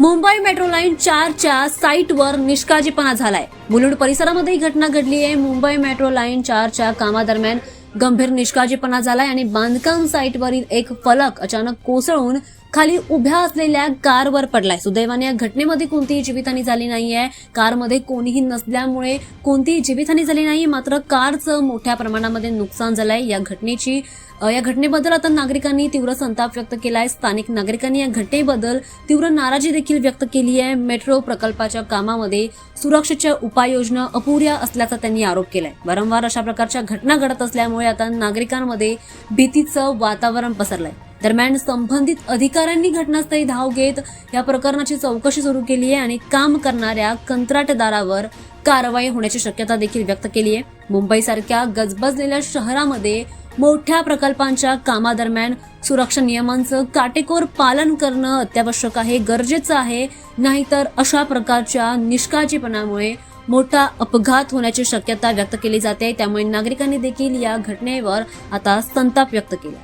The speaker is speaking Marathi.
मुंबई मेट्रो लाईन 4च्या साईटवर निष्काळजीपणा झालाय। मुलुंड परिसरामध्ये ही घटना घडली आहे। मुंबई मेट्रो लाईन 4च्या कामादरम्यान गंभीर निष्काळजीपणा झालाय आणि बांधकाम साईटवरील एक फलक अचानक कोसळून खाली उभ्या असलेल्या कारवर पडलाय। सुदैवाने या घटनेमध्ये कोणतीही जीवितहानी झाली नाहीये। कारमध्ये कोणीही नसल्यामुळे कोणतीही जीवितहानी झाली नाही, मात्र कारचं मोठ्या प्रमाणामध्ये नुकसान झालंय। या घटनेबद्दल आता नागरिकांनी तीव्र संताप व्यक्त केलाय। स्थानिक नागरिकांनी या घटनेबद्दल तीव्र नाराजी देखील व्यक्त केली आहे। मेट्रो प्रकल्पाच्या कामामध्ये सुरक्षेच्या उपाययोजना अपुऱ्या असल्याचा त्यांनी आरोप केलाय। वारंवार अशा प्रकारच्या घटना घडत असल्यामुळे आता नागरिकांमध्ये भीतीचं वातावरण पसरलंय। दरम्यान संबंधित अधिकाऱ्यांनी घटनास्थळी धाव घेत या प्रकरणाची चौकशी सुरू केली आहे आणि काम करणाऱ्या कंत्राटदारावर कारवाई होण्याची शक्यता देखील व्यक्त केली आहे। मुंबईसारख्या गजबजलेल्या शहरामध्ये मोठ्या प्रकल्पांच्या कामादरम्यान सुरक्षा नियमांचं काटेकोर पालन करणं अत्यावश्यक आहे, गरजेचं आहे। नाहीतर अशा प्रकारच्या निष्काळजीपणामुळे मोठा अपघात होण्याची शक्यता व्यक्त केली जाते। त्यामुळे नागरिकांनी देखील या घटनेवर आता संताप व्यक्त केला।